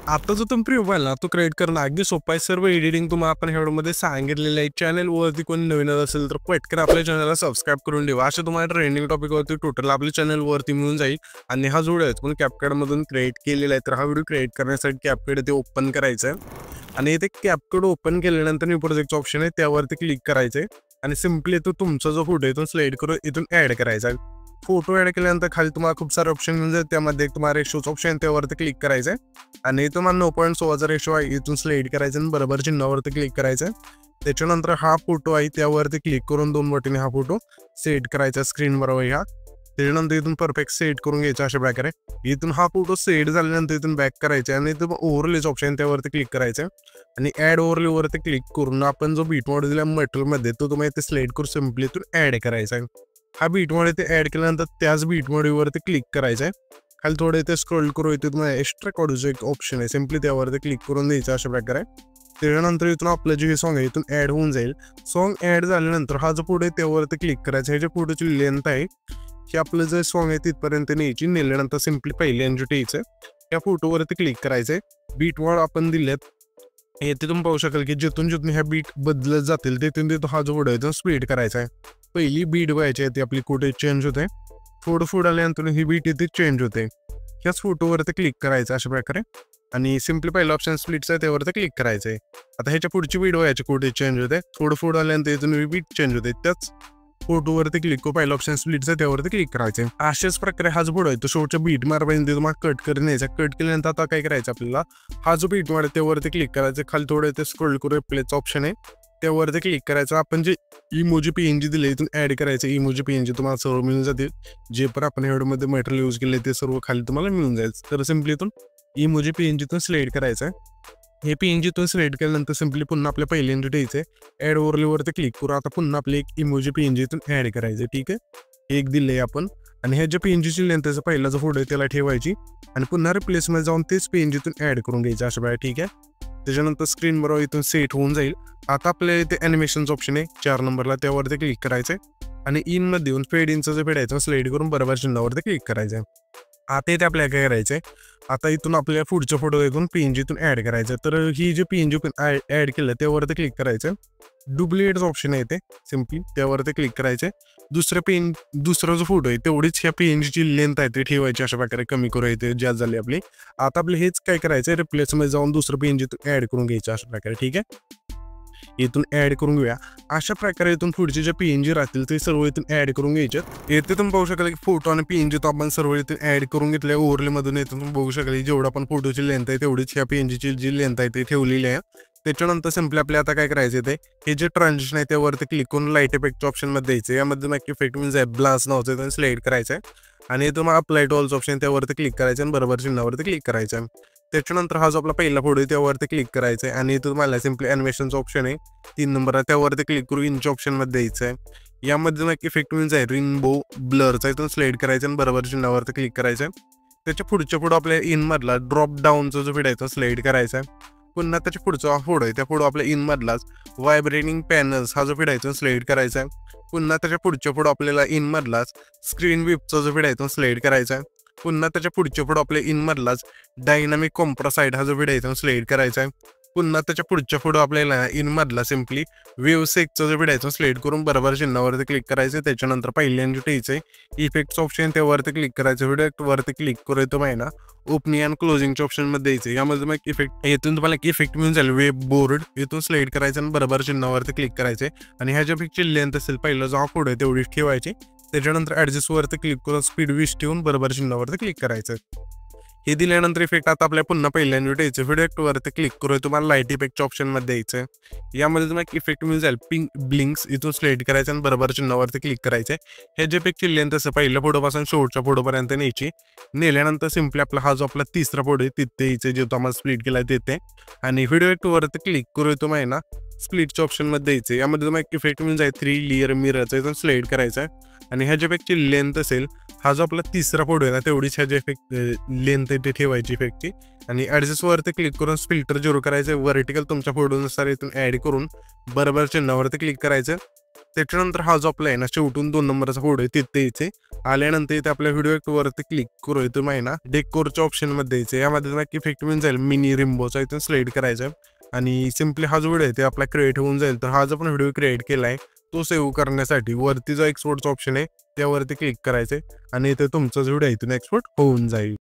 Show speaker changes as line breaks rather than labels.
आता जो तुम्ही प्रिव्ह्यू पाहिला तो क्रिएट करणं अगदी सोपं आहे. सर्व एडिटिंग तुम्हाला आपण ह्यामध्ये सांगितलेलं आहे. चॅनलवरती कोणी नवीन असेल तर पटकन आपल्या चॅनलला सबस्क्राईब करून ठेवा. अशा तुम्हाला ट्रेंडिंग टॉपिकवरती टोटल आपल्या चॅनलवरती मिळून जाईल. आणि हा जो व्हिडिओ आहे पण कॅपकटमधून क्रिएट केलेला आहे. तर हा व्हिडिओ क्रिएट करण्यासाठी कॅपकट ते ओपन करायचं आहे आणि इथे कॅपकट ओपन केल्यानंतर न्यू प्रोजेक्टचं ऑप्शन आहे त्यावरती क्लिक करायचं आहे आणि सिम्पली तो तुमचा जो फोटो इथून सिलेक्ट करून इथून ॲड करायचा आहे. फोटो ॲड केल्यानंतर खाली तुम्हाला खूप सारे ऑप्शन मिळून जाईल. त्यामध्ये तुम्हाला रेशोचं ऑप्शन त्यावरती क्लिक करायचं आहे आणि तुम्हाला 9.16 रेशो आहे इथून सिलेक्ट करायचं आणि बरोबर चिन्हावरती क्लिक करायचं आहे. त्याच्यानंतर हा फोटो आहे त्यावरती क्लिक करून 2 बटने हा फोटो सेट करायचा स्क्रीन बरोबर. ह्या त्याच्यानंतर इथून परफेक्ट सेट करून घ्यायचा अशा प्रकारे. इथून हा फोटो सेट झाल्यानंतर इथून बॅक करायचे आणि इथून ओव्हरलेच ऑप्शन त्यावरती क्लिक करायचं आणि ॲड ओव्हरलेवरती क्लिक करून आपण जो बीट मॉडेल दिला मटेरियलमध्ये तो तुम्हाला इथे सिलेक्ट करून सिम्पली इथून ॲड करायचा आहे. हा बीट मॉडेल इथे ॲड केल्यानंतर त्याच बीट मॉडेलवरती क्लिक करायचं आहे. खाली थोडं इथे स्क्रोल करू इथे तुम्हाला एक्स्ट्रा कॉडूचं एक ऑप्शन आहे सिम्पली त्यावरती क्लिक करून द्यायचं अशा प्रकारे. त्याच्यानंतर इथून आपलं जे सॉन्ग आहे इथून ॲड होऊन जाईल. सॉन्ग ॲड झाल्यानंतर हा जो फोटो आहे त्यावरती क्लिक करायचा. ह्याच्या फोटोची लेंथ आहे की आपलं जे सॉन्ग आहे तिथपर्यंत न्यायची. नेल्यानंतर सिम्पली पहिले एन्जॉय यायचं त्या फोटोवरती क्लिक करायचंय. बीट मॉड आपण दिलेत येथे तुम्ही पाहू शकाल की जिथून जिथून ह्या बीट बदलत जातील तिथून तिथून हा जो फोटो आहे तो स्प्लिट करायचा आहे. पहिली बीट व्हायची आहे ती आपली कुठे चेंज होते. फोटो फूड आल्यानंतर ही बीट इथे चेंज होते. ह्याच फोटोवरती क्लिक करायचं अशा प्रकारे आणि सिम्पली पहिलं ऑप्शन स्प्लिटचं आहे त्यावरती क्लिक करायचं आहे. आता ह्याच्या पुढची बीट व्हायची कुठे चेंज होते. फोटो फूड आल्यानंतर इथून ही बीट चेंज होते. त्याच फोटोवरती क्लिक करू पहिलं ऑप्शन स्प्लिटचं त्यावरती क्लिक करायचं. अशाच प्रकारे हा जो फोटो आहे तो शेवटच्या बीट मारपर्यंत तुम्हाला कट करून यायचा. कट केल्यानंतर आता काय करायचं आपल्याला हा जो बीट मार त्यावरती क्लिक करायचं. खाली थोडं ते स्क्रोल करू प्लेचं ऑप्शन आहे त्यावरती क्लिक करायचं. आपण जे इमोजी PNG दिले इथून ॲड करायचं. इमोजी PNG तुम्हाला सर्व मिळून जातील. जे पण आपण ह्यामध्ये मटेरियल यूज केले ते सर्व खाली तुम्हाला मिळून जाईल. तर सिम्पली इथून इमोजी PNG तून सिलेक्ट करायचं आहे. हे PNG तून सिलेक्ट केल्यानंतर सिम्पली पुन्हा आपल्या पहिल्यांदा द्यायचं आहे. ॲड ओव्हरलेवरती क्लिक करू. आता पुन्हा आपले एक इमोजी PNG तून ॲड करायचं. ठीक आहे एक दिले आपण आणि ह्या ज्या PNGची लेंथचा पहिला जो फोटो आहे त्याला ठेवायची आणि पुन्हा रिप्लेसमध्ये जाऊन तेच PNG तून ॲड करून घ्यायचं अशा प्रकारे. ठीक आहे त्याच्यानंतर स्क्रीन बरोबर इथून सेट होऊन जाईल. आता आपल्या इथे ॲनिमेशनचं ऑप्शन आहे 4 नंबरला त्यावरती क्लिक करायचं आणि इनमध्ये येऊन फेड इनचं जे फेडायचं सिलेक्ट करून बरोबर चिन्हावरती क्लिक करायचं. आता इथे आपल्याला काय करायचं आहे आता इथून आपल्या पुढच्या फोटो इथून PNG तून ॲड करायचं. तर ही जे PNG ॲड केलं त्यावरती क्लिक करायचं. डुप्लिकेटचं ऑप्शन आहे इथे सिम्पली त्यावरती क्लिक करायचं. दुसरा जो फोटो आहे तेवढीच ह्या PNGची लेंथ आहे ते ठेवायची अशा प्रकारे कमी करू येते जास्त झाली आपली. आता आपलं हेच काय करायचं रिप्लेसमध्ये जाऊन दुसरं PNG तून ॲड करून घ्यायचं अशा प्रकारे. ठीक आहे इथून ॲड करून घेऊया. अशा प्रकारे इथून पुढचे जे PNG राहतील ते सर्व इथून ॲड करून घ्यायचे. येथे तुम्ही पाहू शकाल की फोटो आणि PNG तो आपण सर्व इथून ॲड करून घेतले. ओव्हरलेमधून येथे तुम्ही बघू शकाल जेवढा आपण फोटोची लेंथ आहे तेवढीच ह्या PNGची जी लेंथ आहे ते ठेवलेली आहे. त्याच्यानंतर सिम्पली आपल्या आता काय करायचं ते हे जे ट्रान्झिशन आहे त्यावरती क्लिक करून लाईट इफेक्टच्या ऑप्शनमध्ये द्यायचं. यामध्ये मग इफेक्ट म्हणजे ब्लास्ट नावाचं त्याने सिलेक्ट करायचं आहे आणि तुम्हाला अप्लाय टू ऑल्स ऑप्शन त्यावरती क्लिक करायचं आणि बरोबर चिन्हावरती क्लिक करायचं आहे. त्याच्यानंतर हा जो आपला पहिला फोटो आहे त्यावरती क्लिक करायचा आहे आणि तुम्हाला सिम्पली ॲनिमेशनचं ऑप्शन आहे 3 नंबर त्यावरती क्लिक करून इनच्या ऑप्शनमध्ये द्यायचं आहे. यामध्ये मग इफेक्ट म्हणजे आहे रेनबो ब्लरचा इथून सिलेक्ट करायचं आणि बरोबर चिन्हावरती क्लिक करायचं आहे. त्याच्या पुढच्या फोटो आपल्या इनमधला ड्रॉप डाऊनचा जो फोटो आहे तो सिलेक्ट करायचा आहे. पुन्हा त्याच्या पुढचा फोटो आहे त्या फोटो आपल्या इनमधलाच व्हायब्रेटिंग पॅनल्स हा जो फोटो आहे तो सिलेक्ट करायचा आहे. पुन्हा त्याच्या पुढच्या फोटो आपल्याला इनमधलाच स्क्रीन विपचा जो फोटो आहे तो सिलेक्ट करायचा आहे. पुन्हा त्याच्या पुढच्या फोटो आपल्या इनमधलाच डायनामिक कॉम्प्रेसाइड हा जो फोटो आहे तो सिलेक्ट करायचा आहे. पुन्हा त्याच्या पुढच्या फोटो आपल्याला इनमधला सिम्पली वेव्ह सेकचा जो फोटो आहे तो सिलेक्ट करून बरोबर चिन्हावरती क्लिक करायचं. त्याच्यानंतर पहिल्यांदा ठेवायचं इफेक्टचं ऑप्शन त्यावरती क्लिक करायचं. व्हिडिओवरती क्लिक करू येतो महिना ओपनिंग अँड क्लोजिंगच्या ऑप्शनमध्ये द्यायचं. यामध्ये मग इफेक्ट येथून तुम्हाला इफेक्ट मिळून जाईल वेब बोर्ड इथून सिलेक्ट करायचं आणि बरोबर चिन्हावरती क्लिक करायचे आणि ह्याच्या पिक्चर लेंथ असेल पहिला जो हा फोटो आहे तेवढीच ठेवायची. त्याच्यानंतर ॲडजस्टवरती क्लिक करून स्पीड 20 ठेवून बरोबर चिन्हावरती क्लिक करायचं. हे दिल्यानंतर इफेक्ट आता आपल्या पुन्हा पहिल्यांदा द्यायचं. इफेक्टवरती क्लिक करू तुम्हाला लाईट इफेक्टच्या ऑप्शनमध्ये द्यायचं. यामध्ये तुम्हाला इफेक्ट मिळून जाईल पिंक ब्लिंक्स इथून सिलेक्ट करायचं आणि बरोबर चिन्हावरती क्लिक करायचं. हे जे पिक्चर लेंथ असं पहिल्या फोटोपासून शेवटच्या फोटोपर्यंत न्यायची. नेल्यानंतर सिम्पली आपला हा जो आपला तिसरा फोटो आहे तिथे यायचं जे तो आम्हाला स्प्लिट केला तिथे आणि व्हिडिओवरती क्लिक करू येतो महिना स्प्लिटच्या ऑप्शनमध्ये द्यायचं. यामध्ये तुम्हाला इफेक्ट मिळून जाईल 3 लेअर मिररचा इथून सिलेक्ट करायचा आहे आणि ह्याच्यापेक्षा लेंथ असेल हा जो आपला तिसरा फोटो आहे ना तेवढीच ह्याची इफेक्ट लेंथ आहे ते ठेवायची इफेक्टची आणि ॲडजस्टवरती क्लिक करून फिल्टर 0 करायचं. व्हर्टिकल तुमच्या फोटोनुसार इथून ॲड करून बरोबर चिन्हावरती क्लिक करायचं. त्याच्यानंतर हा जो आपला आहे ना शेवटून 2 नंबरचा फोटो आहे तिथे यायचे. आल्यानंतर इथे आपल्या व्हिडिओ वरती क्लिक करू इथं आहे ना डेकोरच्या ऑप्शन मध्ये यायचे. यामध्ये नक्की इफेक्ट मिळून जाईल मिनी रिम्बोचा इथून स्लाइड करायचा आणि सिम्पली हा जो व्हिडिओ आहे ते आपला क्रिएट होऊन जाईल. तर हा जो आपण व्हिडिओ क्रिएट केलाय तो सेव्ह करण्यासाठी वरती जो एक्सपोर्टचा ऑप्शन आहे त्यावरती क्लिक करायचे आणि इथे तुमचा जो व्हिडिओ आहे इथून एक्सपोर्ट होऊन जाईल.